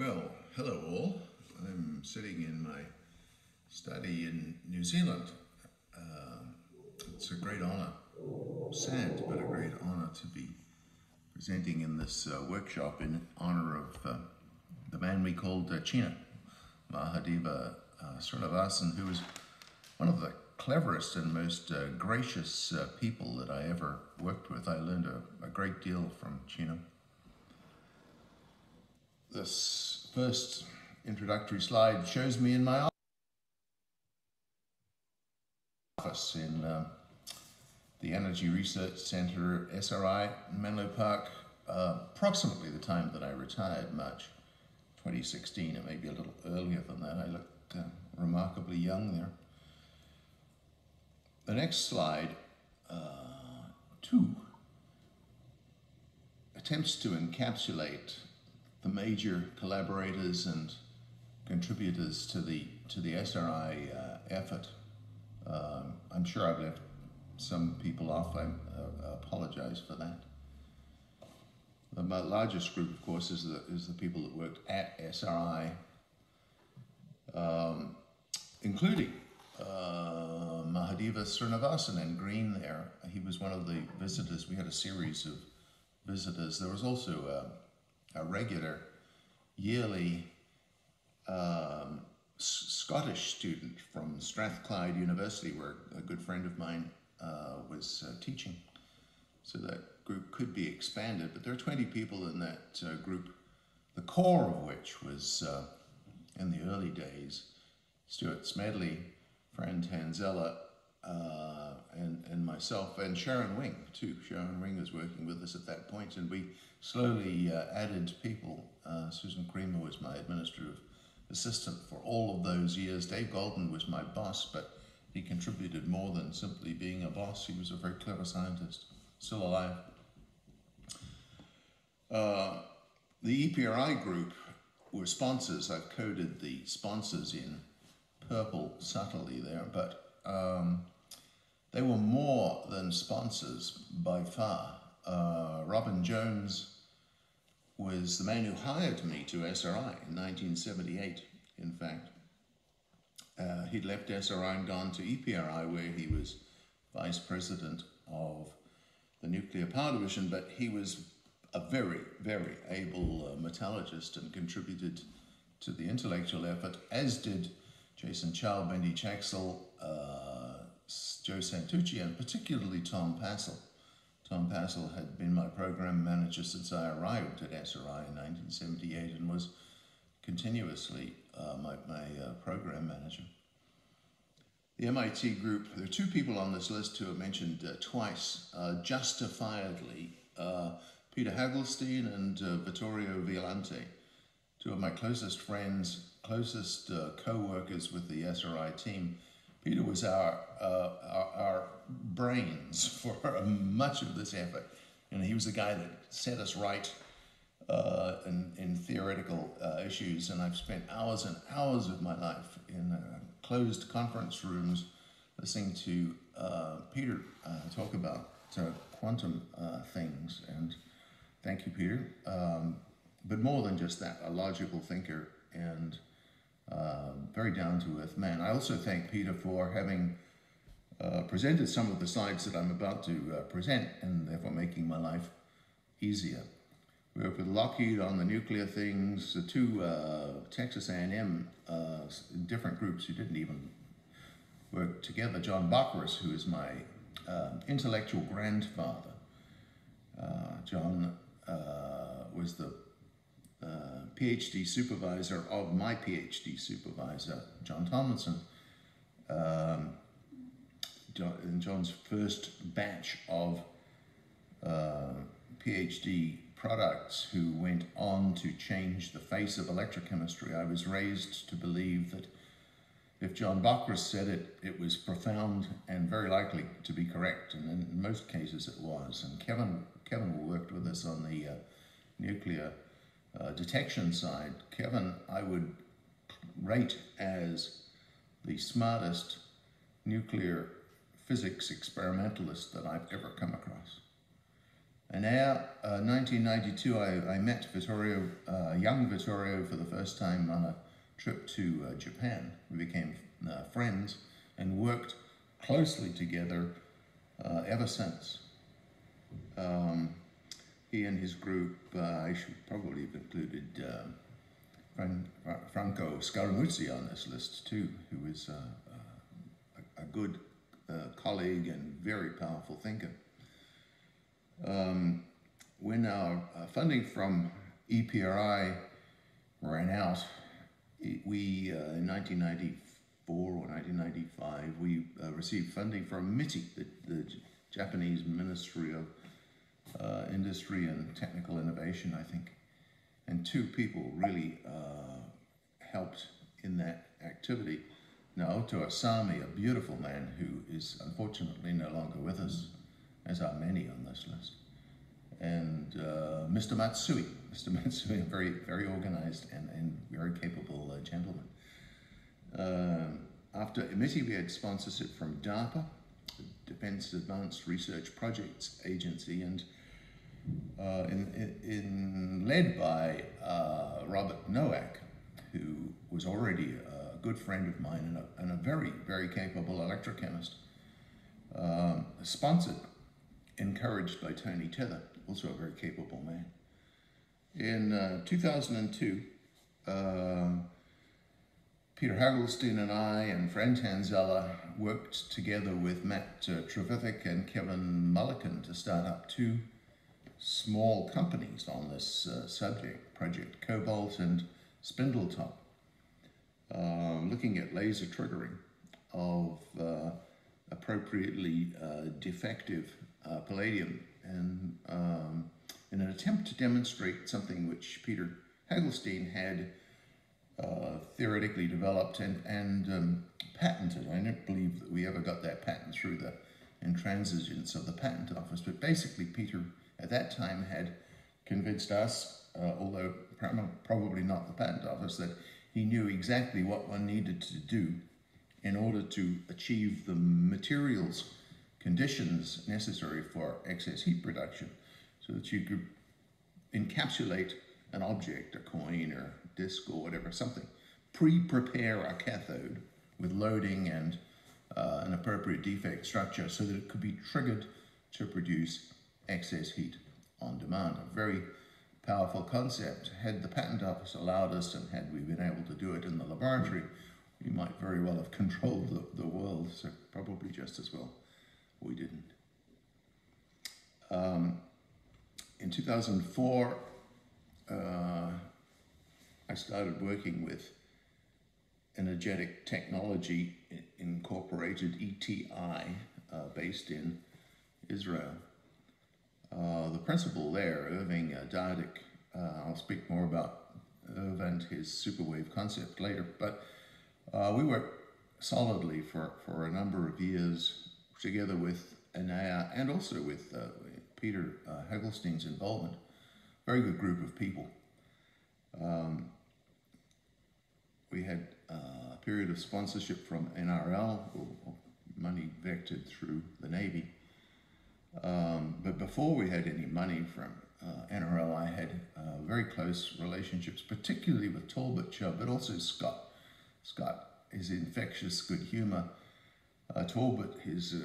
Well, hello all. I'm sitting in my study in New Zealand. It's a great honour, sad, but a great honour to be presenting in this workshop in honour of the man we called China, Mahadeva Srinivasan, who was one of the cleverest and most gracious people that I ever worked with. I learned a great deal from China. This first introductory slide shows me in my office in the Energy Research Centre, SRI, in Menlo Park, approximately the time that I retired, March 2016. It may be a little earlier than that. I look remarkably young there. The next slide, 2, attempts to encapsulate the major collaborators and contributors to the SRI effort. I'm sure I've left some people off. I apologize for that. The largest group, of course, is the people that worked at SRI, including Mahadeva Srinivasan in green there. He was one of the visitors. We had a series of visitors. There was also a regular yearly Scottish student from Strathclyde University, where a good friend of mine was teaching. So that group could be expanded, but there are 20 people in that group, the core of which was, in the early days, Stuart Smedley, Fran Tanzella, and myself, and Sharon Wing too. Sharon Wing was working with us at that point, and we slowly added people. Susan Creamer was my administrative assistant for all of those years. Dave Golden was my boss, but he contributed more than simply being a boss. He was a very clever scientist, still alive. The EPRI group were sponsors. I've coded the sponsors in purple subtly there, but they were more than sponsors by far. Robin Jones was the man who hired me to SRI in 1978, in fact. He'd left SRI and gone to EPRI, where he was vice president of the nuclear power division, but he was a very, very able metallurgist and contributed to the intellectual effort, as did Jason Chow, Bendy Chaxel, Joe Santucci, and particularly Tom Passel. Tom Passel had been my program manager since I arrived at SRI in 1978 and was continuously my program manager. The MIT group, there are 2 people on this list who are mentioned twice, justifiably, Peter Hagelstein and Vittorio Violante, 2 of my closest friends, closest co-workers with the SRI team. Peter was our brains for much of this effort, and he was the guy that set us right in theoretical issues, and I've spent hours and hours of my life in closed conference rooms listening to Peter talk about quantum things, and thank you, Peter. But more than just that, a logical thinker and very down-to-earth man. I also thank Peter for having presented some of the slides that I'm about to present, and therefore making my life easier. We worked with Lockheed on the nuclear things, the 2 Texas A&M different groups who didn't even work together. John Bockrus, who is my intellectual grandfather. John was the PhD supervisor of my PhD supervisor, John Tomlinson. In John's first batch of PhD products who went on to change the face of electrochemistry. I was raised to believe that if John Bockrus said it, it was profound and very likely to be correct, and in most cases it was. And Kevin worked with us on the nuclear detection side. Kevin, I would rate as the smartest nuclear physics experimentalist that I've ever come across. And now, 1992, I met Vittorio, young Vittorio, for the first time on a trip to Japan. We became friends and worked closely together ever since. He and his group, I should probably have included Franco Scaramuzzi on this list too, who is a good colleague and very powerful thinker. When our funding from EPRI ran out, we in 1994 or 1995, we received funding from MITI, the Japanese Ministry of Industry and Technical Innovation, I think. And two people really helped in that activity. Naoto Asami, a beautiful man who is unfortunately no longer with us, as are many on this list. And Mr. Matsui, a very, very organized and very capable gentleman. After MITI, we had sponsorship from DARPA, the Defense Advanced Research Projects Agency, and led by Robert Nowak, who was already a good friend of mine and a very, very capable electrochemist. Sponsored, encouraged by Tony Tether, also a very capable man. In 2002, Peter Hagelstein and I and Fran Tanzella worked together with Matt Trevithick and Kevin Mullican to start up two small companies on this subject, Project Cobalt and Spindletop, looking at laser triggering of appropriately defective palladium, and in an attempt to demonstrate something which Peter Hagelstein had theoretically developed and patented. I don't believe that we ever got that patent through the intransigence of the patent office, but basically Peter at that time had convinced us, although probably not the patent office, that he knew exactly what one needed to do in order to achieve the materials conditions necessary for excess heat production, so that you could encapsulate an object, a coin or disc or whatever, something, pre-prepare a cathode with loading and an appropriate defect structure so that it could be triggered to produce excess heat on demand. A very powerful concept. Had the patent office allowed us, and had we been able to do it in the laboratory, we might very well have controlled the world, so probably just as well we didn't. In 2004, I started working with Energetic Technology Incorporated, ETI, based in Israel. The principal there, Irving Dardick, I'll speak more about Irv and his superwave concept later, but we worked solidly for a number of years together with Anaya and also with Peter Hagelstein's involvement. Very good group of people. We had a period of sponsorship from NRL, or money vectored through the Navy. But before we had any money from NRL, I had very close relationships, particularly with Talbot Chubb, but also Scott. Scott, his infectious good humor. Talbot, his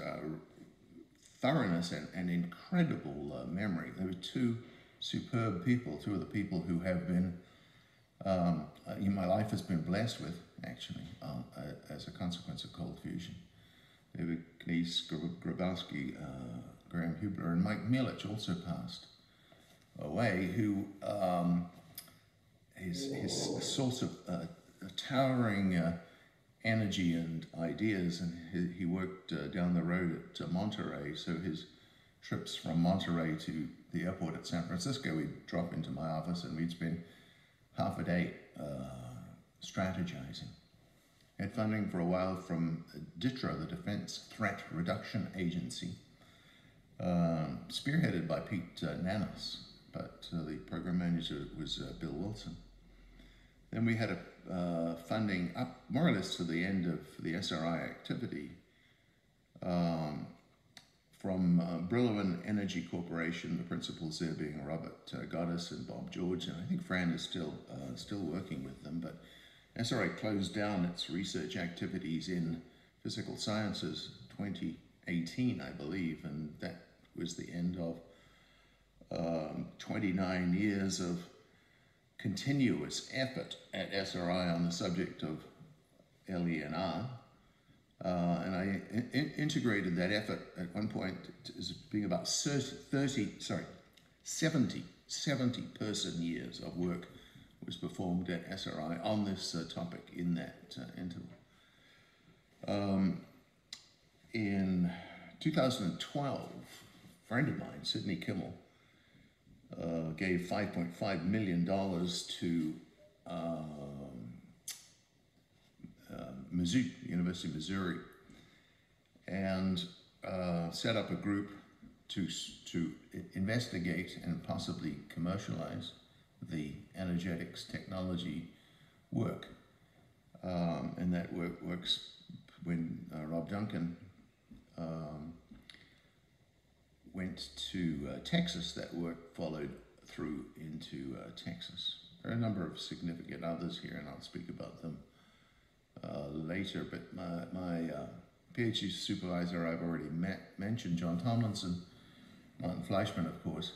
thoroughness and incredible memory. There were two superb people, two of the people who have been, my life has been blessed with, actually, as a consequence of cold fusion. David Knies, Grabowski, Graham Hubler, and Mike Mielich also passed away, who his source of towering energy and ideas, and he worked down the road at Monterey, so his trips from Monterey to the airport at San Francisco, we'd drop into my office and we'd spend half a day strategizing. Had funding for a while from DTRA, the Defense Threat Reduction Agency, spearheaded by Pete Nanos, but the program manager was Bill Wilson. Then we had a funding up more or less to the end of the SRI activity from Brillowan Energy Corporation, the principals there being Robert Goddess and Bob George, and I think Fran is still working with them, but SRI closed down its research activities in physical sciences 2018, I believe, and that was the end of 29 years of continuous effort at SRI on the subject of LENR. And I integrated that effort at one point as being about 70 person years of work was performed at SRI on this topic in that interval. In 2012, a friend of mine, Sidney Kimmel, gave $5.5 million to Mizzou, University of Missouri, and set up a group to investigate and possibly commercialize the energetics technology work. And that works when Rob Duncan went to Texas. That work followed through into Texas. There are a number of significant others here, and I'll speak about them later, but my PhD supervisor I've already mentioned, John Tomlinson, Martin Fleischmann, of course,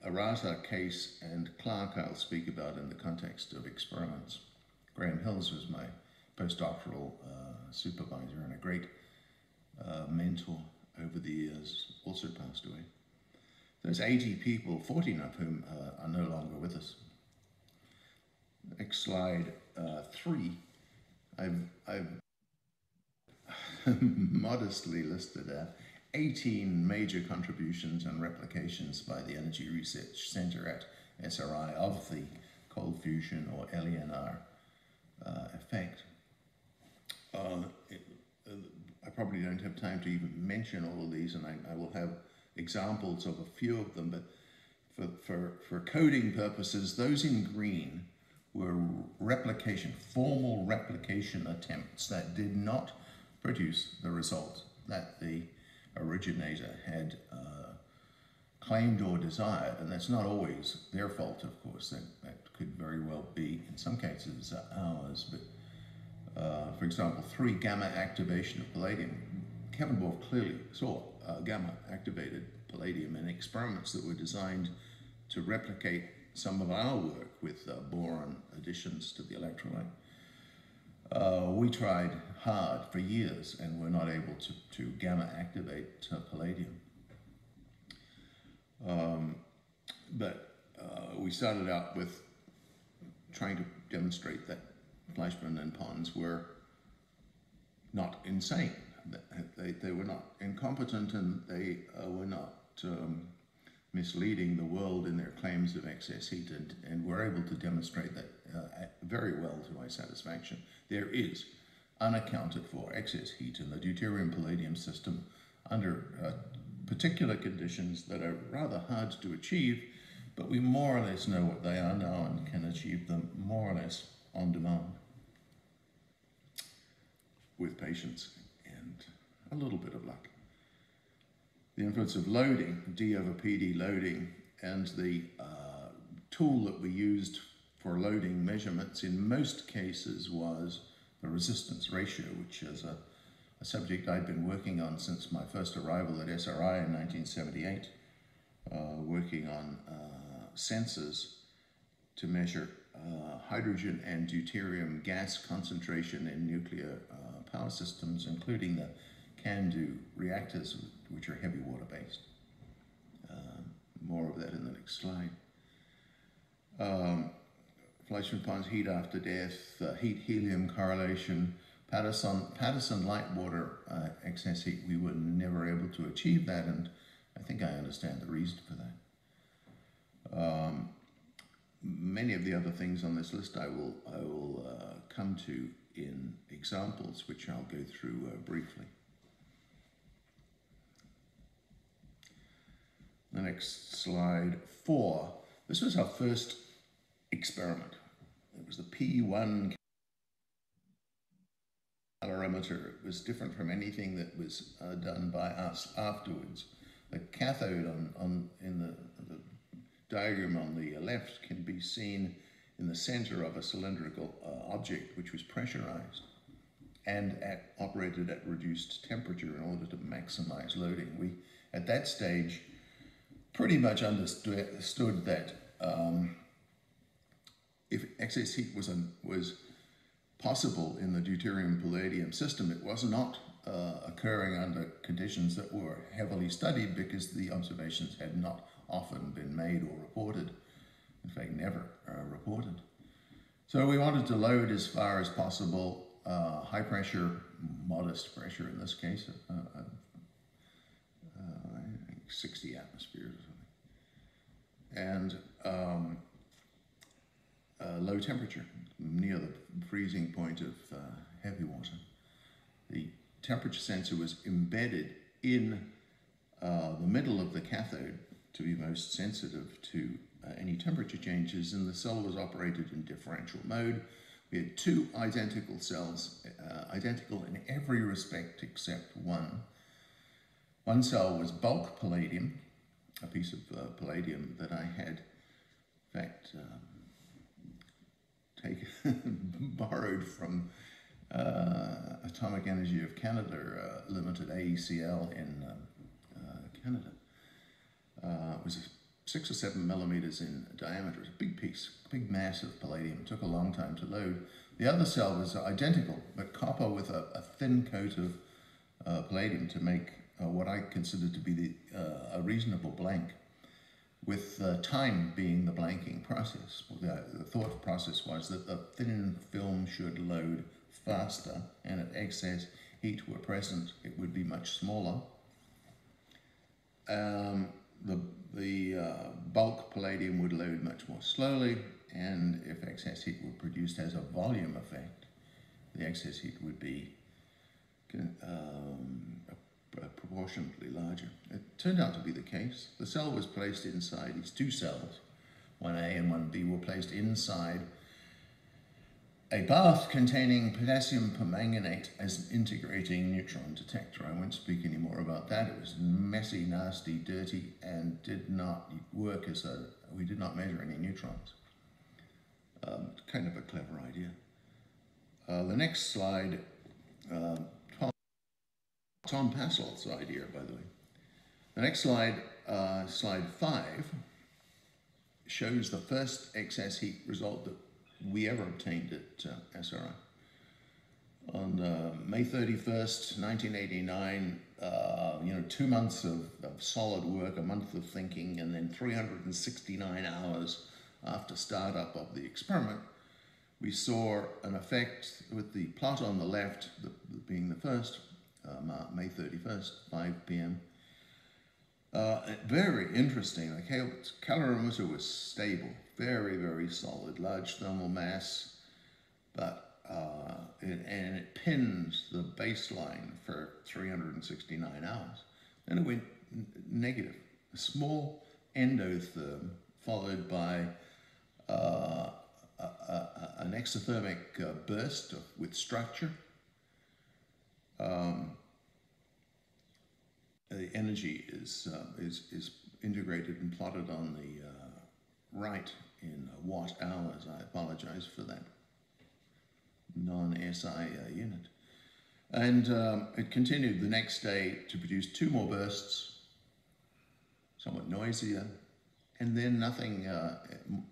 Arata, Case, and Clark I'll speak about in the context of experiments. Graham Hills was my postdoctoral supervisor and a great mentor over the years, also passed away. Those 80 people, 14 of whom are no longer with us. Next slide, 3. I've modestly listed 18 major contributions and replications by the Energy Research Center at SRI of the cold fusion or LENR effect. I probably don't have time to even mention all of these, and I will have examples of a few of them, but for coding purposes, those in green were formal replication attempts that did not produce the result that the originator had claimed or desired, and that's not always their fault, of course. That could very well be, in some cases, ours, but for example, 3 gamma activation of palladium. Kevin Borff clearly saw gamma activated palladium in experiments that were designed to replicate some of our work with boron additions to the electrolyte. We tried hard for years and were not able to gamma activate palladium. But we started out with trying to demonstrate that Fleischmann and Pons were not insane. They were not incompetent, and they were not misleading the world in their claims of excess heat, and were able to demonstrate that very well to my satisfaction. There is unaccounted for excess heat in the deuterium-palladium system under particular conditions that are rather hard to achieve, but we more or less know what they are now and can achieve them more or less on demand with patience and a little bit of luck. The influence of loading, D over PD loading, and the tool that we used for loading measurements in most cases was the resistance ratio, which is a subject I'd been working on since my first arrival at SRI in 1978, working on sensors to measure hydrogen and deuterium gas concentration in nuclear power systems, including the CANDU reactors, which are heavy water based. More of that in the next slide. Fleischmann-Pons heat after death, heat-helium correlation, Patterson light water excess heat. We were never able to achieve that, and I think I understand the reason for that. Many of the other things on this list I will come to in examples, which I'll go through briefly. The next slide, 4. This was our first experiment. It was the P1 calorimeter. It was different from anything that was done by us afterwards. The cathode in the diagram on the left can be seen in the center of a cylindrical object which was pressurized and operated at reduced temperature in order to maximize loading. We, at that stage, pretty much understood that if excess heat was possible in the deuterium-palladium system, it was not occurring under conditions that were heavily studied because the observations had not often been made or reported. In fact, never reported. So we wanted to load as far as possible, high pressure, modest pressure in this case, I think 60 atmospheres or something, and low temperature, near the freezing point of heavy water. The temperature sensor was embedded in the middle of the cathode to be most sensitive to any temperature changes, and the cell was operated in differential mode. We had two identical cells, identical in every respect except one. One cell was bulk palladium, a piece of palladium that I had, in fact, borrowed from Atomic Energy of Canada Limited, AECL, in Canada. It was 6 or 7 millimeters in diameter. It was a big piece, big mass of palladium. It took a long time to load. The other cell was identical, but copper with a thin coat of palladium to make what I considered to be a reasonable blank, with time being the blanking process. The thought process was that the thin film should load faster, and if excess heat were present, it would be much smaller. The bulk palladium would load much more slowly, and if excess heat were produced as a volume effect, the excess heat would be proportionately larger. It turned out to be the case. The cell was placed inside, these two cells, 1A and 1B, were placed inside a bath containing potassium permanganate as an integrating neutron detector. I won't speak any more about that. It was messy, nasty, dirty, and did not work as we did not measure any neutrons. Kind of a clever idea. The next slide, Tom Passol's idea, by the way. The next slide, slide 5, shows the first excess heat result that we ever obtained at SRI. On May 31st, 1989, 2 months of solid work, a month of thinking, and then 369 hours after startup of the experiment, we saw an effect with the plot on the left, being the first, May 31st, 5 p.m. Very interesting. The calorimeter was stable, very, very solid, large thermal mass, but it pinned the baseline for 369 hours. Then it went negative. A small endotherm followed by an exothermic burst with structure. The energy is integrated and plotted on the right in watt hours. I apologize for that non-SI unit. And it continued the next day to produce 2 more bursts, somewhat noisier, and then nothing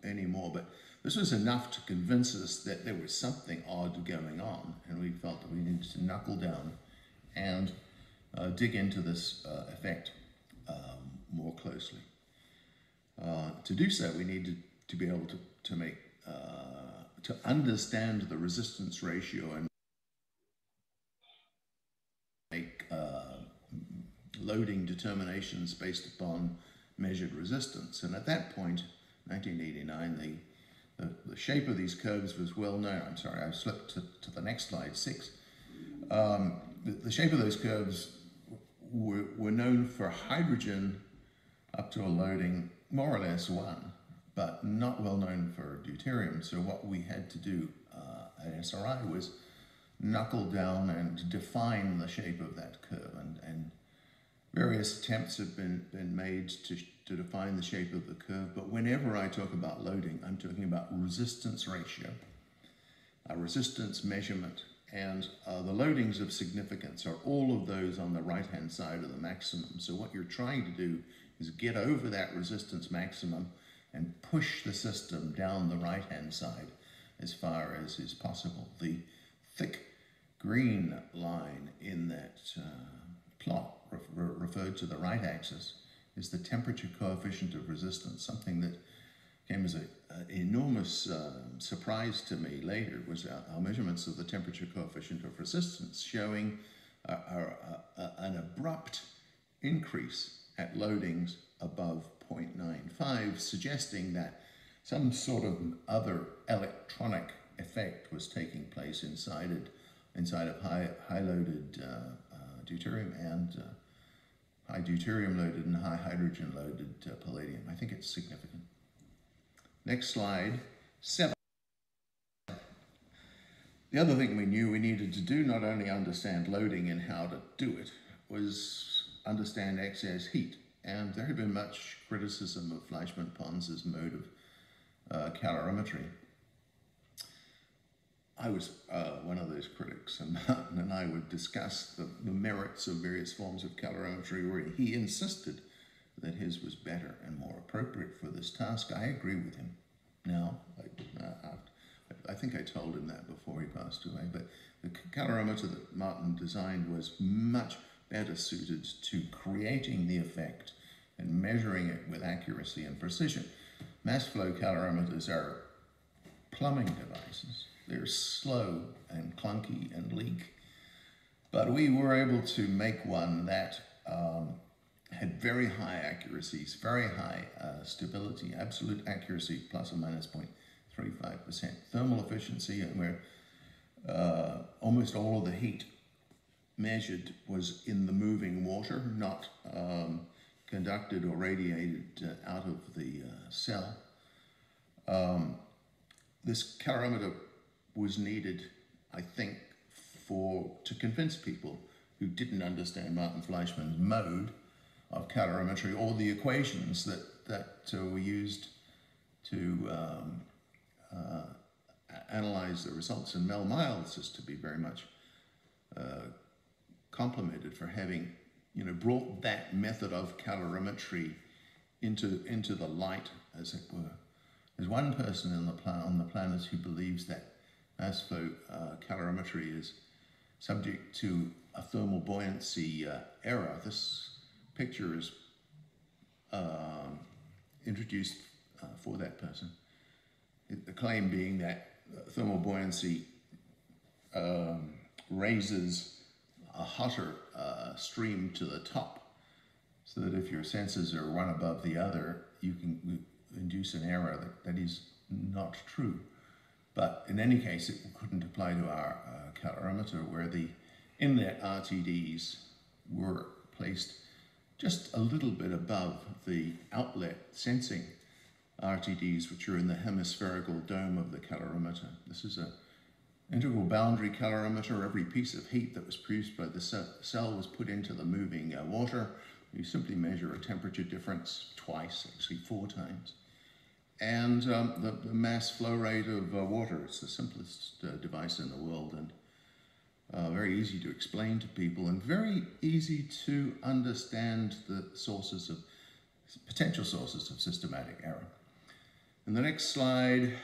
anymore. But this was enough to convince us that there was something odd going on, and we felt that we needed to knuckle down and dig into this effect more closely. To do so, we needed to be able to make to understand the resistance ratio and make loading determinations based upon measured resistance. And at that point, 1989, the shape of these curves was well known. I'm sorry, I slipped to the next slide, 6. The shape of those curves were known for hydrogen up to a loading more or less 1, but not well known for deuterium. So what we had to do at SRI was knuckle down and define the shape of that curve. And various attempts have been made to define the shape of the curve, but whenever I talk about loading, I'm talking about resistance ratio, a resistance measurement, and the loadings of significance are all of those on the right-hand side of the maximum. So what you're trying to do is get over that resistance maximum and push the system down the right-hand side as far as is possible. The thick green line in that plot referred to the right axis is the temperature coefficient of resistance. Something that came as an enormous surprise to me later was our measurements of the temperature coefficient of resistance showing an abrupt increase at loadings above 0.95, suggesting that some sort of other electronic effect was taking place inside of high loaded deuterium and high deuterium loaded and high hydrogen loaded palladium. I think it's significant. Next slide, 7. The other thing we knew we needed to do, not only understand loading and how to do it, was understand excess heat. And there had been much criticism of Fleischmann-Pons's mode of calorimetry. I was one of those critics, and Martin and I would discuss the merits of various forms of calorimetry, where he insisted that his was better and more appropriate for this task. I agree with him now. I think I told him that before he passed away, but the calorimeter that Martin designed was much better suited to creating the effect and measuring it with accuracy and precision. Mass flow calorimeters are plumbing devices. They're slow and clunky and leak, but we were able to make one that had very high accuracies, very high stability, absolute accuracy plus or minus 0.35%, thermal efficiency, and where almost all of the heat measured was in the moving water, not conducted or radiated out of the cell. This calorimeter was needed, I think, to convince people who didn't understand Martin Fleischmann's mode of calorimetry or the equations that were used to analyze the results. And Mel Miles is to be very much complimented for having, brought that method of calorimetry into the light, as it were. There's one person on the planet who believes that mass flow calorimetry is subject to a thermal buoyancy error. This picture is introduced for that person. The claim being that thermal buoyancy raises a hotter stream to the top, so that if your sensors are one above the other, you can induce an error that is not true. But in any case, it couldn't apply to our calorimeter, where the inlet RTDs were placed just a little bit above the outlet sensing RTDs, which are in the hemispherical dome of the calorimeter. This is an integral boundary calorimeter. Every piece of heat that was produced by the cell was put into the moving water. You simply measure a temperature difference twice, actually 4 times. And the mass flow rate of water. It's the simplest device in the world, and very easy to explain to people, and very easy to understand the potential sources of systematic error. In the next slide,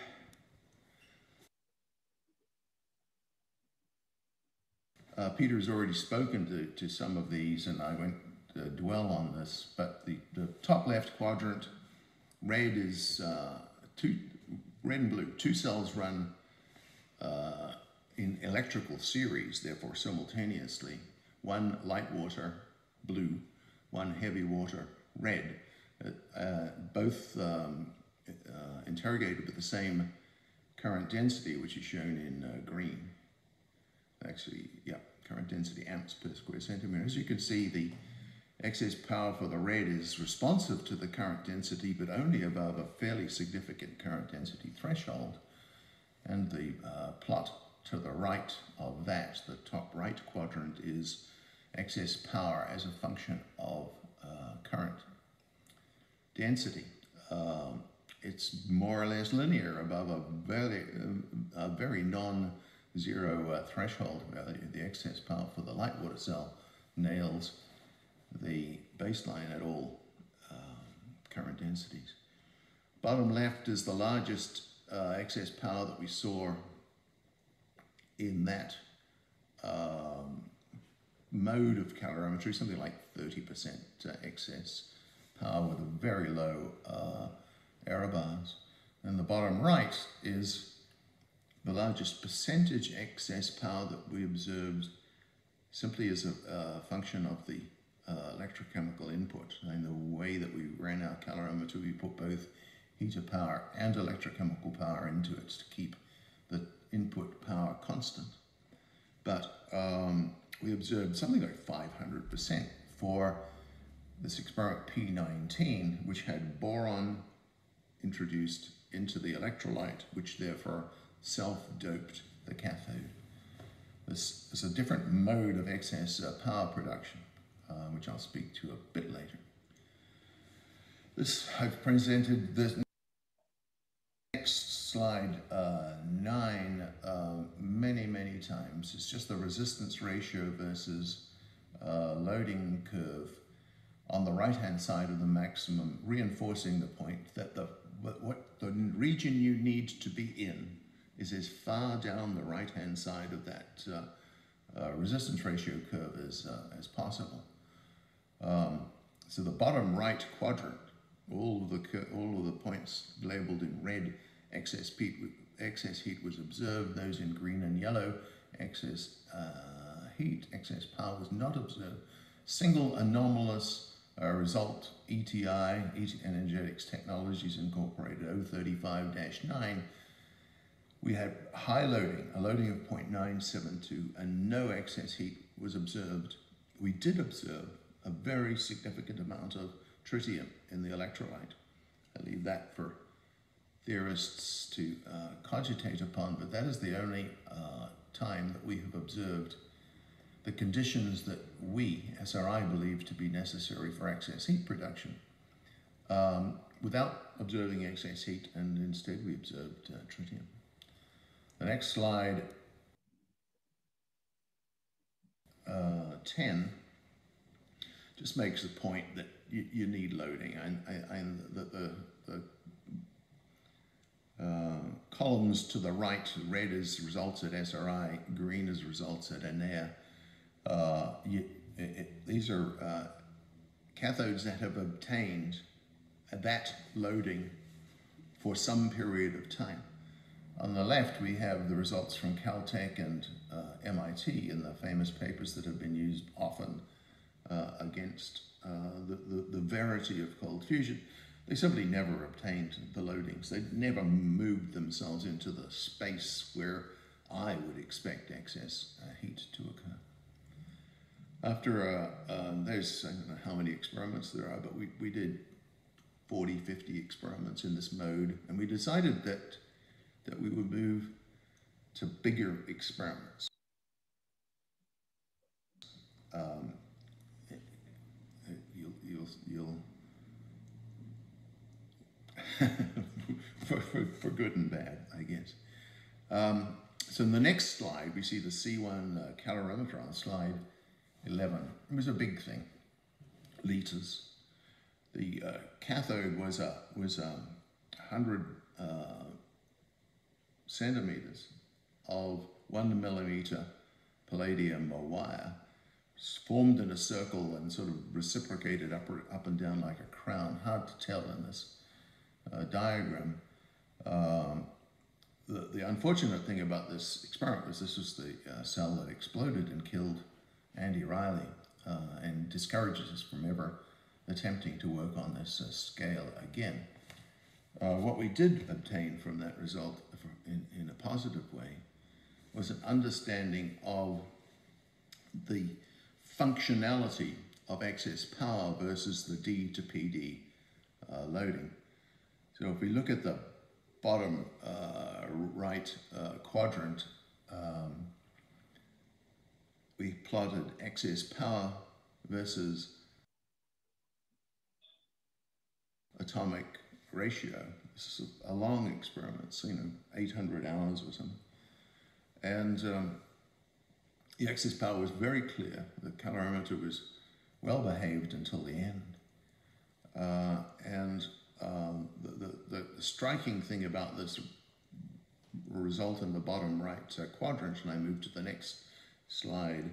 Peter's already spoken to some of these, and I won't dwell on this, but the top left quadrant, red is red and blue. 2 cells run in electrical series, therefore simultaneously. One light water, blue, one heavy water, red. Both interrogated with the same current density, which is shown in green. Actually, yeah, current density amps per square centimeter. As you can see, the excess power for the red is responsive to the current density, but only above a fairly significant current density threshold. And the plot to the right of that, the top right quadrant, is excess power as a function of current density. It's more or less linear above a very non-zero threshold value. The excess power for the light water cell nails the baseline at all current densities. Bottom left is the largest excess power that we saw in that mode of calorimetry, something like 30% excess power with a very low error bars. And the bottom right is the largest percentage excess power that we observed simply as a function of the electrochemical input. And the way that we ran our calorimeter, we put both heater power and electrochemical power into it to keep the input power constant. But we observed something like 500% for this experiment P19, which had boron introduced into the electrolyte, which therefore self-doped the cathode. This is a different mode of excess power production, which I'll speak to a bit later. I've presented this next slide 9 many times. It's just the resistance ratio versus loading curve on the right-hand side of the maximum, reinforcing the point that what the region you need to be in is as far down the right-hand side of that resistance ratio curve as possible. So the bottom right quadrant, all of the points labeled in red, excess heat was observed. Those in green and yellow, excess power was not observed. Single anomalous result, ETI, Energetics Technologies Incorporated 035-9, we had high loading, a loading of 0.972, and no excess heat was observed. We did observe a very significant amount of tritium in the electrolyte. I leave that for theorists to cogitate upon, but that is the only time that we have observed the conditions that we, SRI, believe to be necessary for excess heat production without observing excess heat, and instead we observed tritium. The next slide, 10, just makes the point that you need loading, and that the columns to the right, red is results at SRI, green is results at LENR. These are cathodes that have obtained that loading for some period of time. On the left, we have the results from Caltech and MIT in the famous papers that have been used often against the verity of cold fusion. They simply never obtained the loadings. They never moved themselves into the space where I would expect excess heat to occur. After, there's, I don't know how many experiments there are, but we did 40, 50 experiments in this mode, and we decided that we would move to bigger experiments. You'll for good and bad, I guess. So in the next slide, we see the C1 calorimeter on slide 11. It was a big thing, liters. The cathode was 100 centimeters of 1 millimeter palladium wire, formed in a circle and sort of reciprocated up and down like a crown. Hard to tell in this diagram. The unfortunate thing about this experiment was this was the cell that exploded and killed Andy Riley and discourages us from ever attempting to work on this scale again. What we did obtain from that result in a positive way was an understanding of the functionality of excess power versus the D to PD loading. So if we look at the bottom right quadrant, we plotted excess power versus atomic ratio. This is a long experiment, so, 800 hours or something. And the excess power was very clear. The calorimeter was well behaved until the end. The striking thing about this result in the bottom right quadrant, and I move to the next slide,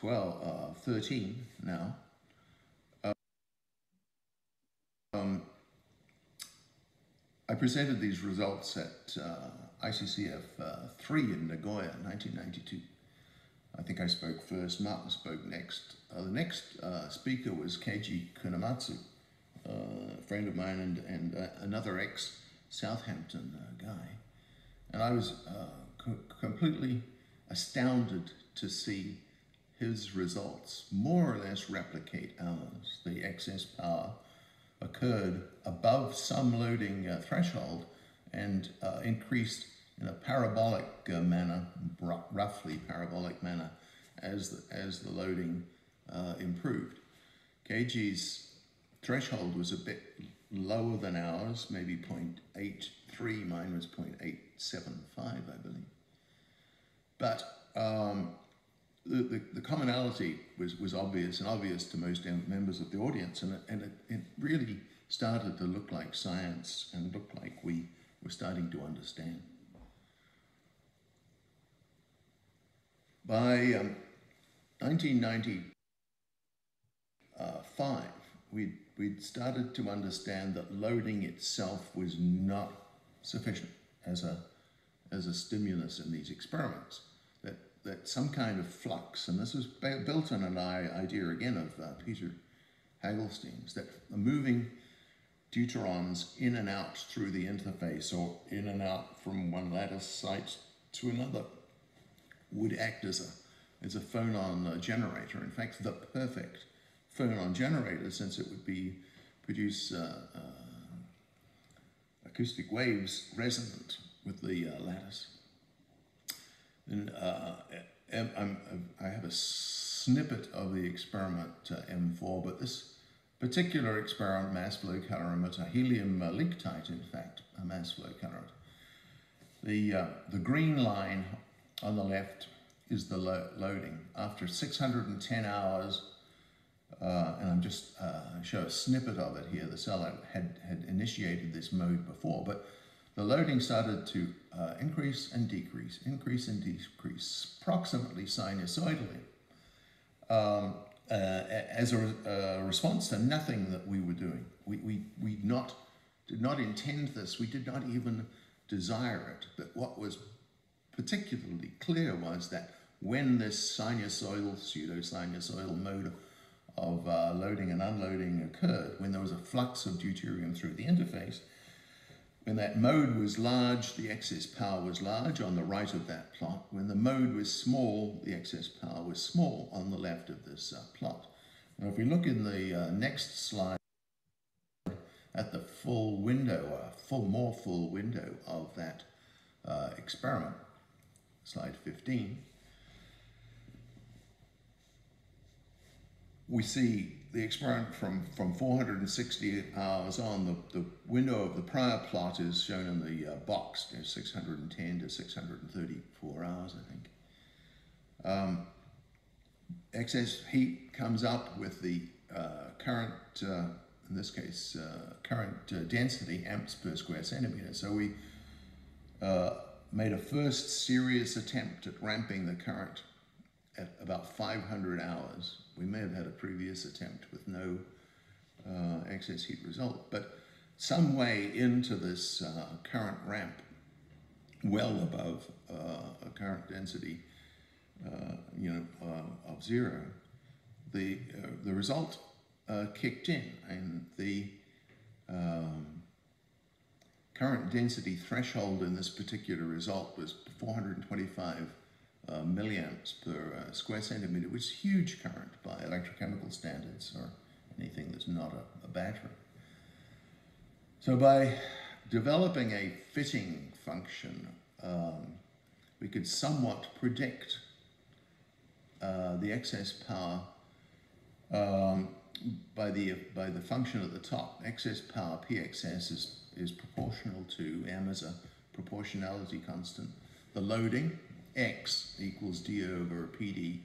13 now. I presented these results at ICCF 3 in Nagoya in 1992. I think I spoke first, Martin spoke next. The next speaker was Keiji Kunamatsu, a friend of mine and another ex-Southampton guy. And I was completely astounded to see his results more or less replicate ours. The excess power occurred above some loading threshold and increased in a parabolic manner, roughly parabolic manner, as the loading improved. Keiji's threshold was a bit lower than ours, maybe 0.83, mine was 0.875, I believe. But the commonality was obvious, and obvious to most members of the audience, and it really started to look like science and look like we were starting to understand. By 1995, we'd started to understand that loading itself was not sufficient as a stimulus in these experiments. That some kind of flux, and this was built on an idea again of Peter Hagelstein's, that moving deuterons in and out through the interface, or in and out from one lattice site to another, would act as a phonon generator. In fact, the perfect phonon generator, since it would produce acoustic waves resonant with the lattice. And I have a snippet of the experiment M4, but this particular experiment, mass flow calorimeter, helium leak tight, in fact, a mass flow calorimeter. The green line on the left is the loading. After 610 hours, and I'm just show a snippet of it here. The cell had initiated this mode before, but the loading started to increase and decrease, approximately sinusoidally, as a response to nothing that we were doing. We did not intend this. We did not even desire it. But what was particularly clear was that when this pseudo-sinusoidal mode of loading and unloading occurred, when there was a flux of deuterium through the interface, when that mode was large, the excess power was large on the right of that plot. When the mode was small, the excess power was small on the left of this plot. Now, if we look in the next slide at the full window, more full window of that experiment, slide 15, we see the experiment from 460 hours on. The window of the prior plot is shown in the box, 610 to 634 hours, I think. Excess heat comes up with the current, in this case, current density, amps per square centimeter. So we made a first serious attempt at ramping the current at about 500 hours. We may have had a previous attempt with no excess heat result, but some way into this current ramp, well above a current density, of 0, the result kicked in, and the current density threshold in this particular result was 425 milliamps per square centimeter, which is huge current by electrochemical standards, or anything that's not a battery. So by developing a fitting function we could somewhat predict the excess power by the function at the top. Excess power, Pxs, is proportional to m as a proportionality constant. The loading, x equals d over pd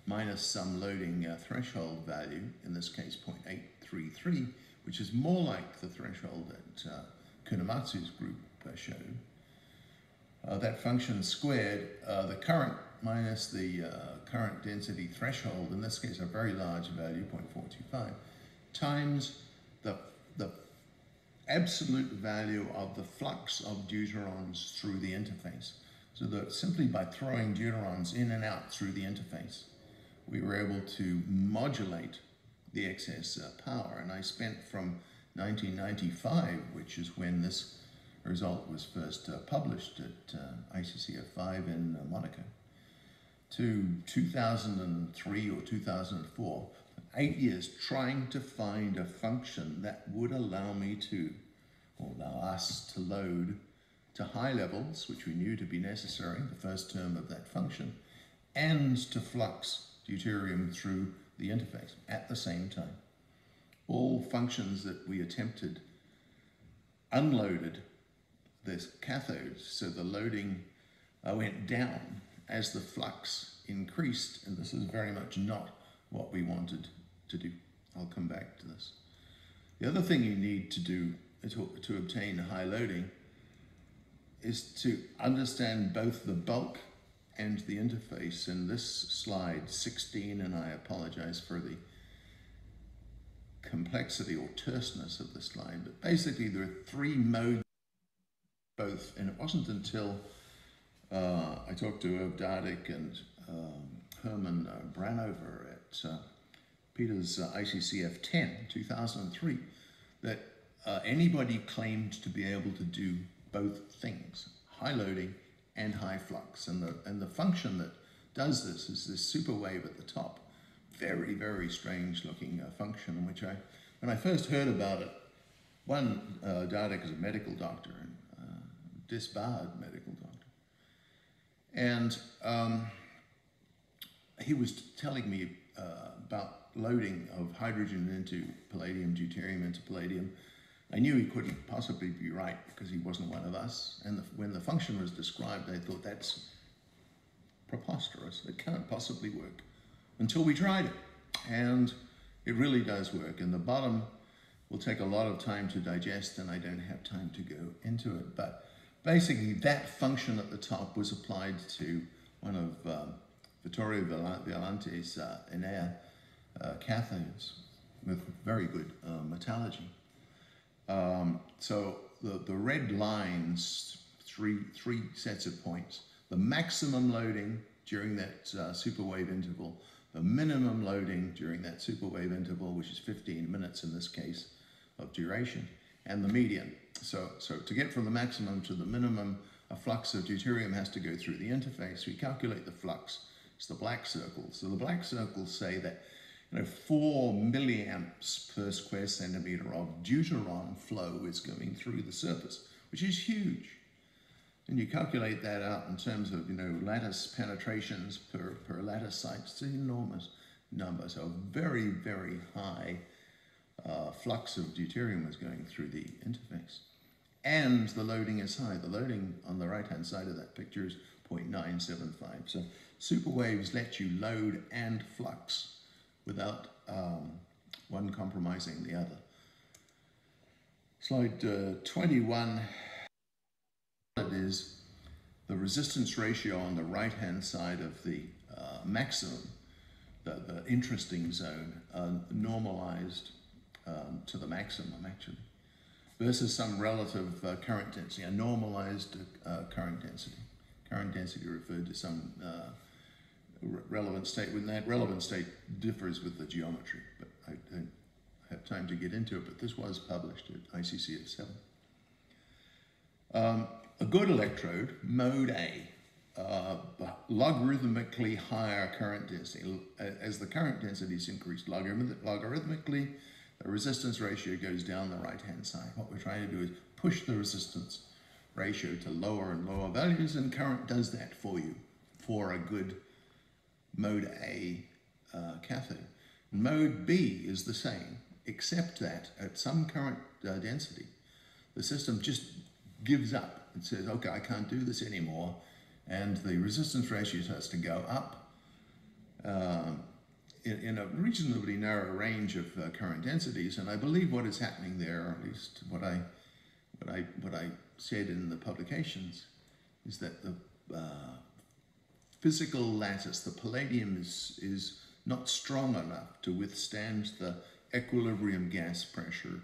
minus some loading threshold value, in this case 0.833, which is more like the threshold that Kunamatsu's group showed. That function squared, the current minus the current density threshold, in this case a very large value, 0.425, times the absolute value of the flux of deuterons through the interface. So that simply by throwing deuterons in and out through the interface, we were able to modulate the excess power. And I spent from 1995, which is when this result was first published at ICCF5 in Monaco, to 2003 or 2004, 8 years trying to find a function that would allow me to, or allow us to load to high levels, which we knew to be necessary, the first term of that function, and to flux deuterium through the interface at the same time. All functions that we attempted unloaded the cathodes, so the loading went down as the flux increased, and this is very much not what we wanted to do. I'll come back to this. The other thing you need to do to obtain high loading is to understand both the bulk and the interface. In this slide 16, and I apologize for the complexity or terseness of the slide, but basically there are three modes both, and it wasn't until I talked to Irv Dardick and Herman Branover at Peter's ICCF 10, 2003, that anybody claimed to be able to do both things, high loading and high flux. And the function that does this is this super wave at the top. Very, very strange looking function, in which when I first heard about it, Dardick is a medical doctor, and disbarred medical doctor. And he was telling me about loading of hydrogen into palladium, deuterium into palladium. I knew he couldn't possibly be right because he wasn't one of us. And when the function was described, I thought, that's preposterous. It can't possibly work, until we tried it. And it really does work. And the bottom will take a lot of time to digest, and I don't have time to go into it. But basically, that function at the top was applied to one of Vittorio Violante's LENR cathodes with very good metallurgy. So the red lines, three sets of points: the maximum loading during that superwave interval, the minimum loading during that superwave interval, which is 15 minutes in this case of duration, and the median. So to get from the maximum to the minimum, a flux of deuterium has to go through the interface. We calculate the flux. It's the black circles. So the black circles say that 4 milliamps per square centimeter of deuteron flow is going through the surface, which is huge. And you calculate that out in terms of lattice penetrations per lattice site. It's an enormous number. So very, very high flux of deuterium is going through the interface. And the loading is high. The loading on the right-hand side of that picture is 0.975. So superwaves let you load and flux without one compromising the other. Slide 21 is the resistance ratio on the right-hand side of the maximum, the interesting zone, normalized to the maximum, actually, versus some relative current density, a normalized current density. Current density referred to some relevant state, when that relevant state differs with the geometry, but I don't have time to get into it, but this was published at ICCF 7. A good electrode, mode A, logarithmically higher current density. As the current density is increased logarithmically, the resistance ratio goes down the right-hand side. What we're trying to do is push the resistance ratio to lower and lower values, and current does that for you for a good mode A cathode. Mode B is the same, except that at some current density, the system just gives up. It says, okay, I can't do this anymore, and the resistance ratio starts to go up in a reasonably narrow range of current densities. And I believe what is happening there, or at least what I said in the publications, is that the physical lattice, the palladium, is not strong enough to withstand the equilibrium gas pressure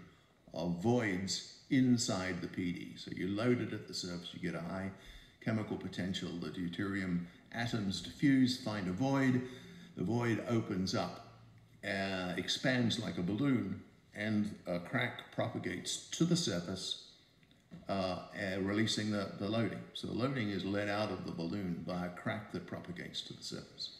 of voids inside the PD. So you load it at the surface, you get a high chemical potential, the deuterium atoms diffuse, find a void, the void opens up, expands like a balloon, and a crack propagates to the surface, releasing the loading. So the loading is let out of the balloon by a crack that propagates to the surface.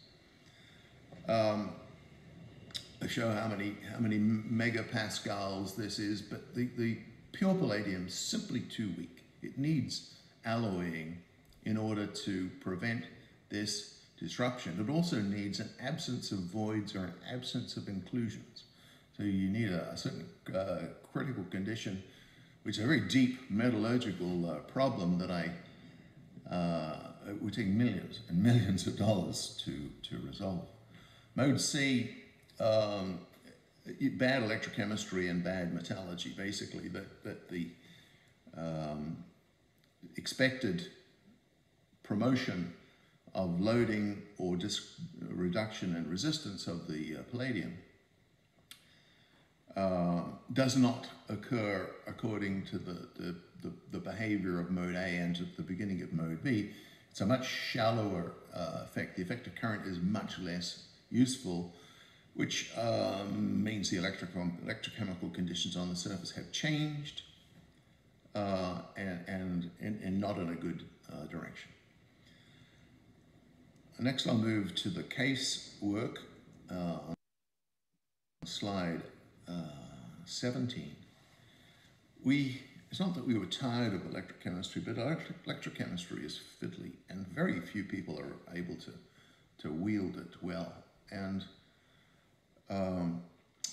I show how many megapascals this is, but the pure palladium is simply too weak. It needs alloying in order to prevent this disruption. It also needs an absence of voids or an absence of inclusions. So you need a certain critical condition, which is a very deep metallurgical problem that it would take millions and millions of dollars to resolve. Mode C, bad electrochemistry and bad metallurgy, basically, that the expected promotion of loading or reduction in resistance of the palladium does not occur according to the behavior of mode A and to the beginning of mode B. It's a much shallower effect. The effective current is much less useful, which means the electrochemical conditions on the surface have changed and not in a good direction. Next, I'll move to the case work on slide 17. It's not that we were tired of electrochemistry, but electrochemistry is fiddly, and very few people are able to wield it well. And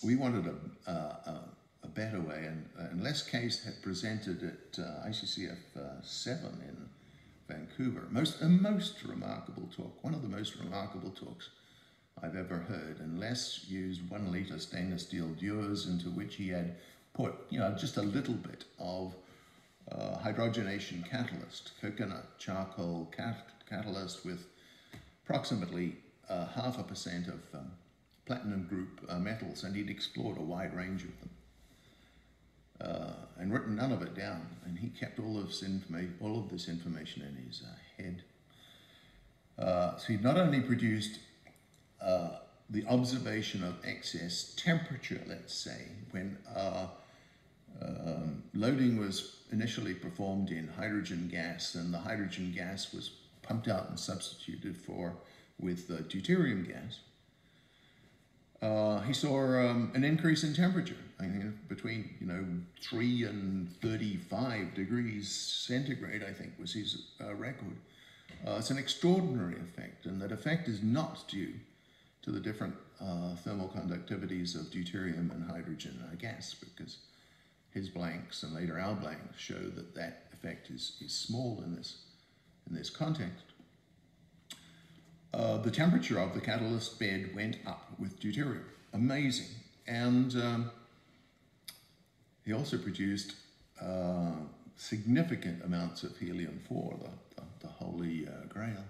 we wanted a better way, and Les Case had presented at ICCF 7 in Vancouver. A most remarkable talk, one of the most remarkable talks I've ever heard. And Les used 1 liter stainless steel dewars into which he had put, just a little bit of hydrogenation catalyst, coconut charcoal catalyst with approximately 0.5% of platinum group metals, and he'd explored a wide range of them and written none of it down. And he kept all of this information in his head. So he'd not only produced the observation of excess temperature, let's say, when loading was initially performed in hydrogen gas, and the hydrogen gas was pumped out and substituted with deuterium gas. He saw an increase in temperature, between 3 and 35 degrees centigrade, I think was his record. It's an extraordinary effect, and that effect is not due to the different thermal conductivities of deuterium and hydrogen gas, because his blanks and later our blanks show that effect is small in this context. The temperature of the catalyst bed went up with deuterium. Amazing. And he also produced significant amounts of helium-4, the holy grail.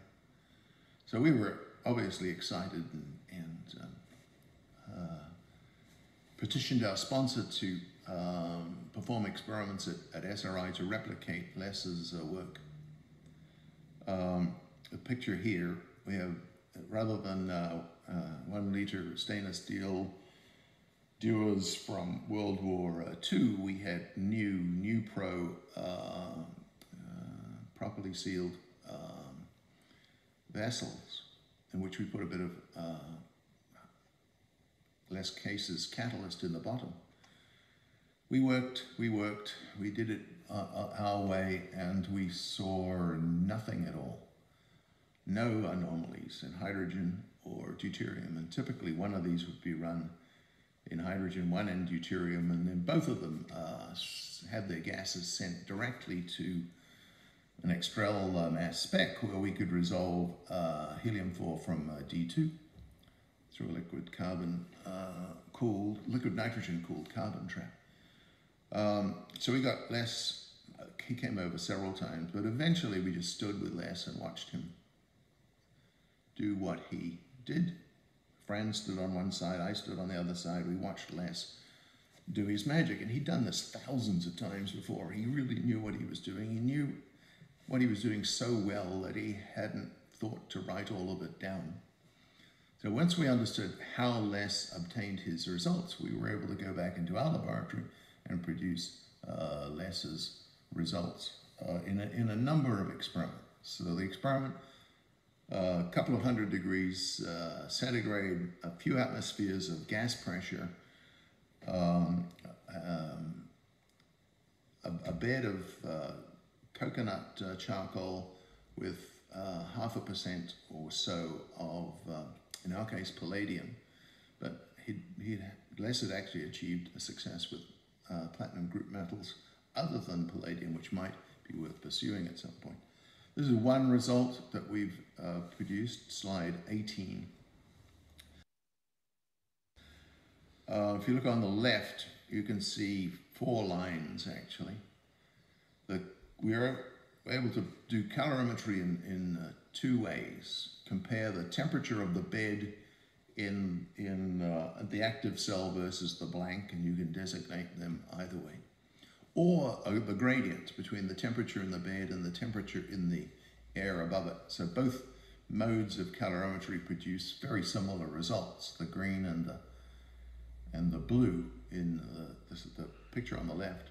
So we were obviously excited and petitioned our sponsor to perform experiments at SRI to replicate Les's work. The picture here, we have, rather than 1 liter stainless steel dewars from World War II, we had new pro properly sealed vessels in which we put a bit of Les Case's catalyst in the bottom. We did it our way, and we saw nothing at all. No anomalies in hydrogen or deuterium, and typically one of these would be run in hydrogen, one in deuterium, and then both of them had their gases sent directly to an Extrel mass spec where we could resolve helium-4 from D2 through a liquid nitrogen cooled carbon trap. So we got Les. He came over several times, but eventually we just stood with Les and watched him do what he did. Fran stood on one side, I stood on the other side. We watched Les do his magic, and he'd done this thousands of times before. He really knew what he was doing. He knew what he was doing so well that he hadn't thought to write all of it down. So once we understood how Les obtained his results, we were able to go back into our laboratory and produce Les's results in a number of experiments. So the experiment, a couple of 100 degrees centigrade, a few atmospheres of gas pressure, a bed of coconut charcoal with 0.5% or so of, in our case, palladium. But Les had actually achieved a success with platinum group metals other than palladium, which might be worth pursuing at some point. This is one result that we've produced, slide 18. If you look on the left, you can see 4 lines actually. We are able to do calorimetry in 2 ways. Compare the temperature of the bed in the active cell versus the blank, and you can designate them either way. Or the gradient between the temperature in the bed and the temperature in the air above it. So both modes of calorimetry produce very similar results, the green and the blue in the picture on the left.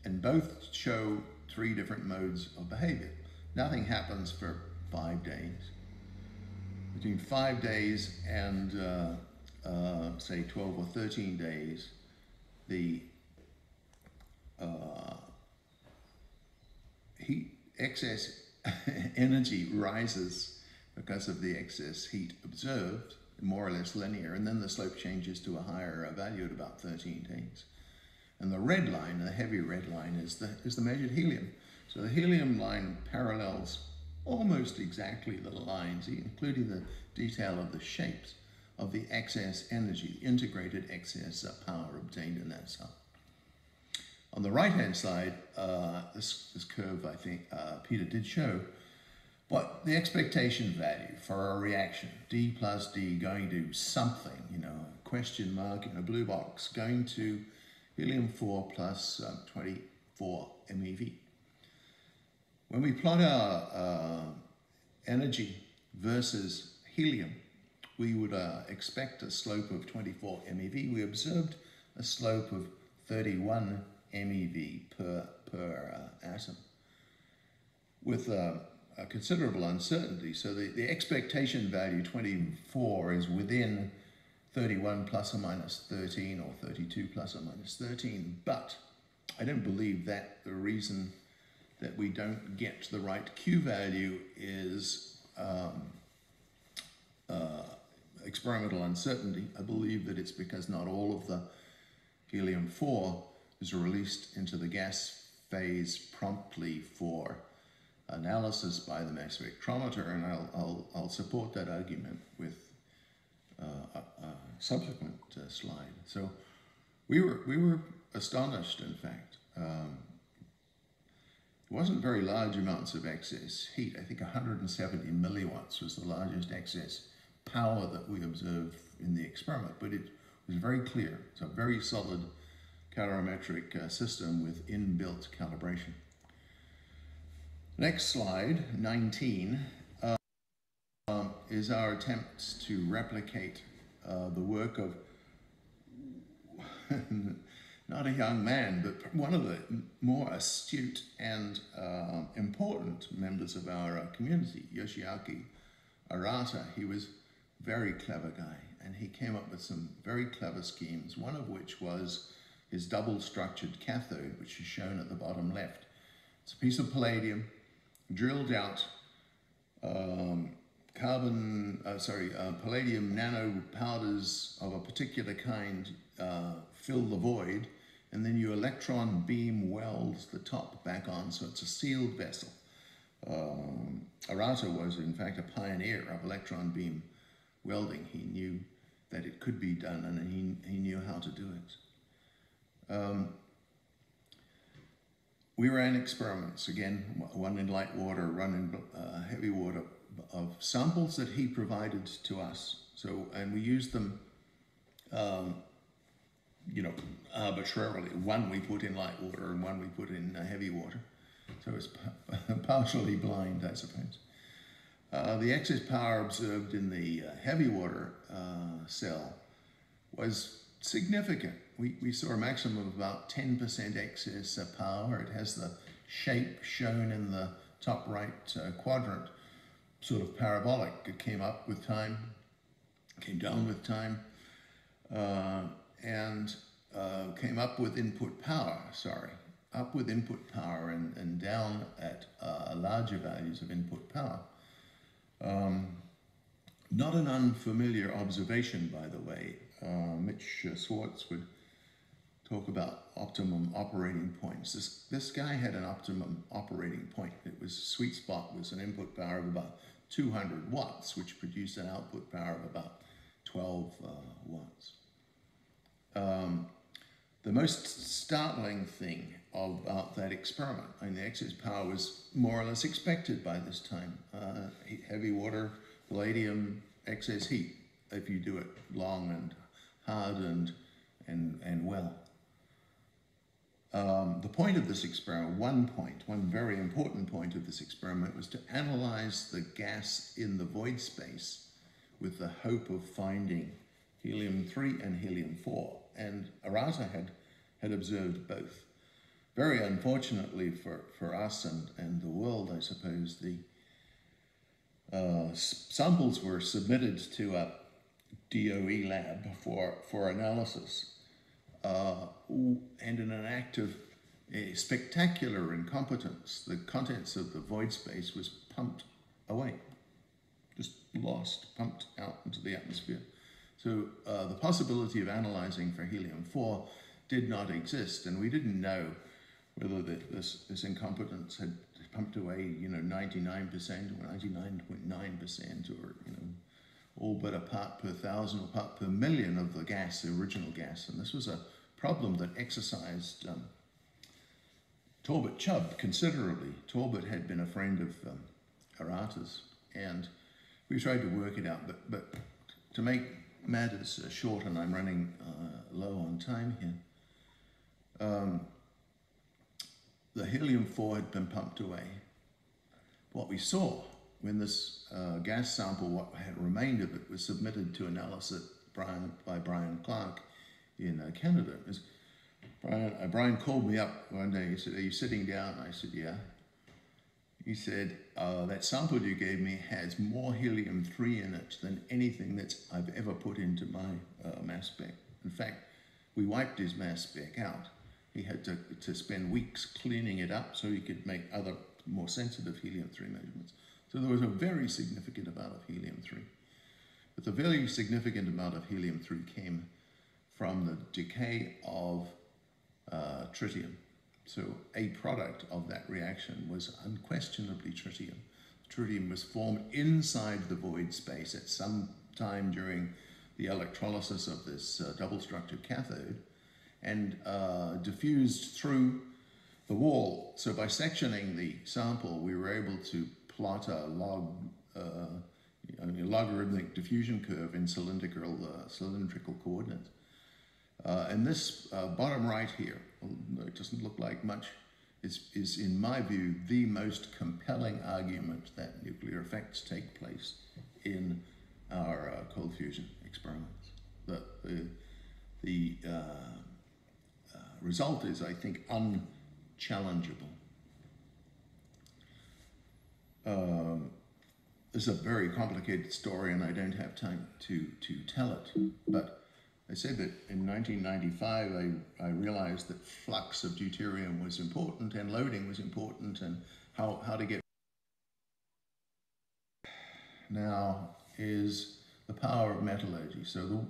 And both show 3 different modes of behavior. Nothing happens for 5 days. Between 5 days and say 12 or 13 days, the excess energy rises because of the excess heat observed, more or less linear, and then the slope changes to a higher value at about 13 days. And the red line, the heavy red line, is the measured helium. So the helium line parallels almost exactly the lines, including the detail of the shapes of the excess energy, the integrated excess power obtained in that cell. On the right-hand side, this curve, I think Peter did show, what the expectation value for a reaction, D plus D going to something, a question mark in a blue box, going to helium-4 plus 24 MeV. When we plot our energy versus helium, we would expect a slope of 24 MeV. We observed a slope of 31 MeV per atom with a considerable uncertainty. So the expectation value, 24, is within 31 plus or minus 13 or 32 plus or minus 13. But I don't believe that the reason that we don't get the right Q value is experimental uncertainty. I believe that it's because not all of the helium-4 is released into the gas phase promptly for analysis by the mass spectrometer, and I'll support that argument with a subsequent slide. So we were astonished, in fact. It wasn't very large amounts of excess heat. I think 170 milliwatts was the largest excess power that we observed in the experiment, but it was very clear. It's a very solid calorimetric system with inbuilt calibration. Next slide, 19, is our attempt to replicate the work of not a young man, but one of the more astute and important members of our community, Yoshiaki Arata. He was a very clever guy, and he came up with some very clever schemes, one of which was his double structured cathode, which is shown at the bottom left. It's a piece of palladium drilled out, palladium nano powders of a particular kind fill the void, and then you electron beam welds the top back on, so it's a sealed vessel. Arata was in fact a pioneer of electron beam welding. He knew that it could be done, and he knew how to do it. We ran experiments, again, one in light water, one in heavy water, of samples that he provided to us. So, and we used them, arbitrarily. One we put in light water and one we put in heavy water. So it's partially blind, I suppose. The excess power observed in the heavy water cell was significant. We saw a maximum of about 10% excess power. It has the shape shown in the top right quadrant, sort of parabolic. It came up with time, came down with time, and came up with input power, up with input power and down at larger values of input power. Not an unfamiliar observation, by the way. Mitch Swartz would talk about optimum operating points. This guy had an optimum operating point. It was sweet spot was an input power of about 200 watts, which produced an output power of about 12 watts. The most startling thing about that experiment, the excess power was more or less expected by this time. Heavy water, palladium, excess heat, if you do it long and hard and well. The point of this experiment, one very important point of this experiment, was to analyze the gas in the void space with the hope of finding helium-3 and helium-4. And Arata had observed both. Very unfortunately for us and the world, I suppose, the samples were submitted to a DOE lab for analysis. And in an act of spectacular incompetence, the contents of the void space was pumped away, just lost, pumped out into the atmosphere. So the possibility of analyzing for helium-4 did not exist, and we didn't know whether this incompetence had pumped away, 99% or 99.9%, or all but a part per thousand or part per million of the gas, the original gas. And this was a problem that exercised Torbert Chubb considerably. Torbert had been a friend of Arata's, and we tried to work it out. But to make matters short, and I'm running low on time here, the helium-4 had been pumped away. What we saw when this gas sample, what had remained of it, was submitted to analysis by Brian Clark in Canada. Brian called me up one day. He said, "Are you sitting down?" I said, "Yeah." He said, "That sample you gave me has more helium-3 in it than anything that I've ever put into my mass spec. In fact, we wiped his mass spec out. He had to spend weeks cleaning it up so he could make other more sensitive helium-3 measurements." So there was a very significant amount of helium-3. But the very significant amount of helium-3 came from the decay of tritium. So a product of that reaction was unquestionably tritium. Tritium was formed inside the void space at some time during the electrolysis of this double-structured cathode and diffused through the wall. So by sectioning the sample, we were able to plot a logarithmic diffusion curve in cylindrical coordinates. And this bottom right here, although it doesn't look like much, is in my view the most compelling argument that nuclear effects take place in our cold fusion experiments. The result is, I think, unchallengeable. It's a very complicated story, and I don't have time to tell it, but I said that in 1995 I realized that flux of deuterium was important and loading was important, and how to get now is the power of metallurgy. So the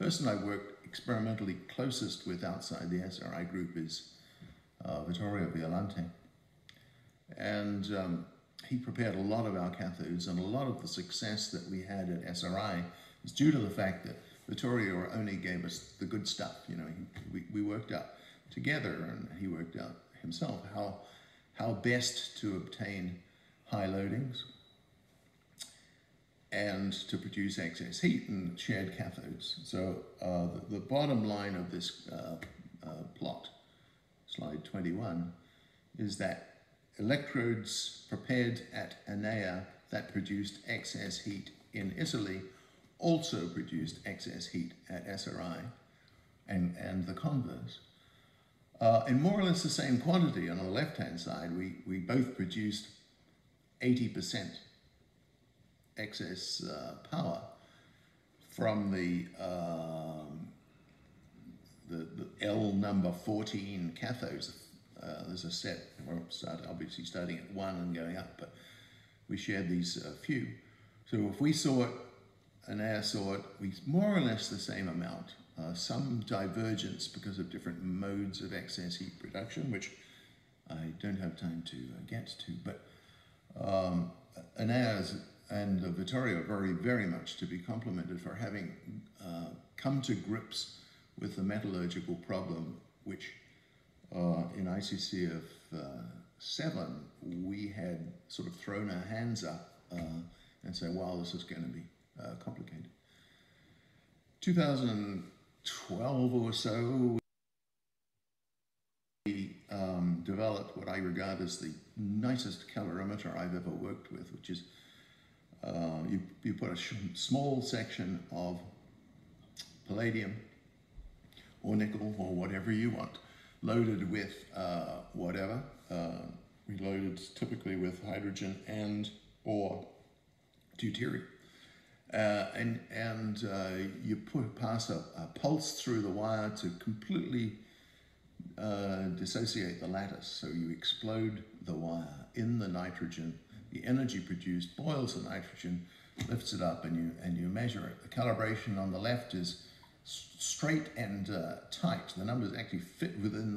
person I worked experimentally closest with outside the SRI group is Vittorio Violante, and he prepared a lot of our cathodes, and a lot of the success that we had at SRI is due to the fact that Vittorio only gave us the good stuff. You know, we worked out together, and he worked out himself how best to obtain high loadings and to produce excess heat, and shared cathodes. So the bottom line of this plot, slide 21, is that electrodes prepared at Enea that produced excess heat in Italy also produced excess heat at SRI, and the converse. In more or less the same quantity. On the left-hand side, we both produced 80% excess power from the L number 14 cathodes. There's a set, we're obviously starting at 1 and going up, but we shared these few. So if we saw it, Enea saw it, we more or less the same amount. Some divergence because of different modes of excess heat production, which I don't have time to get to, but Enea and Vittorio are very much to be complimented for having come to grips with the metallurgical problem, which in ICC of 7, we had sort of thrown our hands up and say, wow, this is going to be complicated. 2012 or so, we developed what I regard as the nicest calorimeter I've ever worked with, which is you put a small section of palladium or nickel or whatever you want, loaded with whatever. We loaded typically with hydrogen and or deuterium. And you pass a pulse through the wire to completely dissociate the lattice. So you explode the wire in the nitrogen. The energy produced boils the nitrogen, lifts it up, and you measure it. The calibration on the left is straight and tight. The numbers actually fit within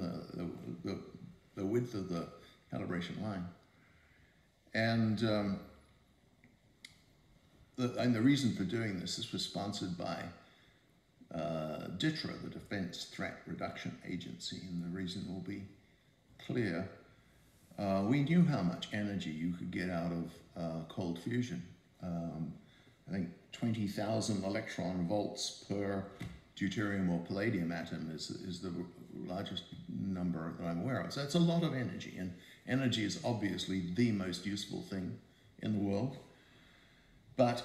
the width of the calibration line. And the reason for doing this was sponsored by DITRA, the Defense Threat Reduction Agency, and the reason will be clear. We knew how much energy you could get out of cold fusion. I think 20,000 electron volts per deuterium or palladium atom is the largest number that I'm aware of. So that's a lot of energy, and energy is obviously the most useful thing in the world. But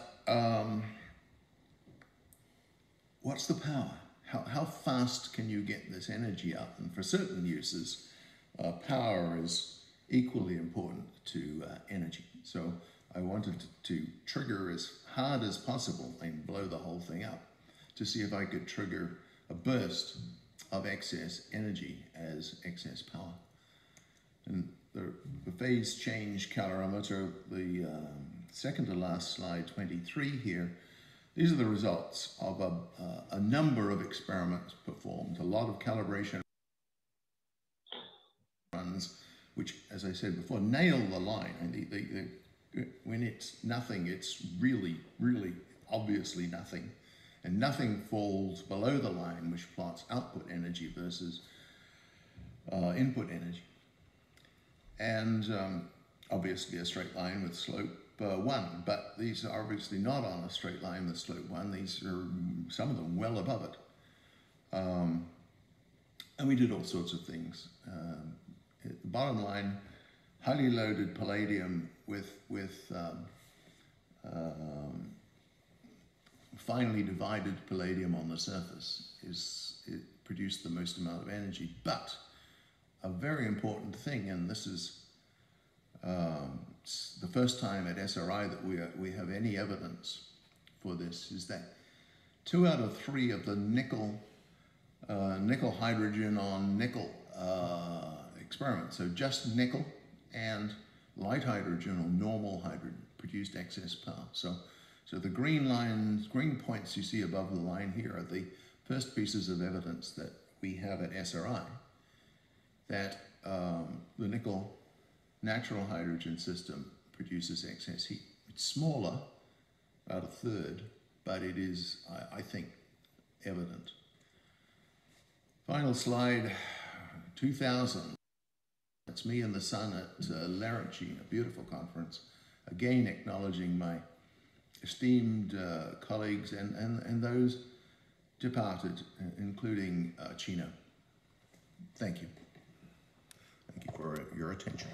what's the power? How fast can you get this energy up? And for certain uses, power is equally important to energy. So I wanted to trigger as hard as possible and blow the whole thing up to see if I could trigger a burst of excess energy as excess power. And the phase change calorimeter, the second to last slide, 23 here, these are the results of a number of experiments performed, a lot of calibration runs, which, as I said before, nail the line. And when it's nothing, it's really, really obviously nothing. And nothing falls below the line, which plots output energy versus input energy. And obviously a straight line with slope 1, but these are obviously not on a straight line with slope 1. These are, some of them, well above it. And we did all sorts of things. The bottom line, highly loaded palladium with finely divided palladium on the surface it produced the most amount of energy. But a very important thing, and this is the first time at SRI that we have any evidence for this, is that 2 out of 3 of the nickel hydrogen on nickel experiments, so just nickel and light hydrogen or normal hydrogen produced excess power. So the green lines, green points you see above the line here are the first pieces of evidence that we have at SRI that the nickel natural hydrogen system produces excess heat. It's smaller, about a third, but it is, I think, evident. Final slide, 2000. It's me and the sun at LENR, a beautiful conference. Again, acknowledging my esteemed colleagues and those departed, including Chino. Thank you. Thank you for your attention.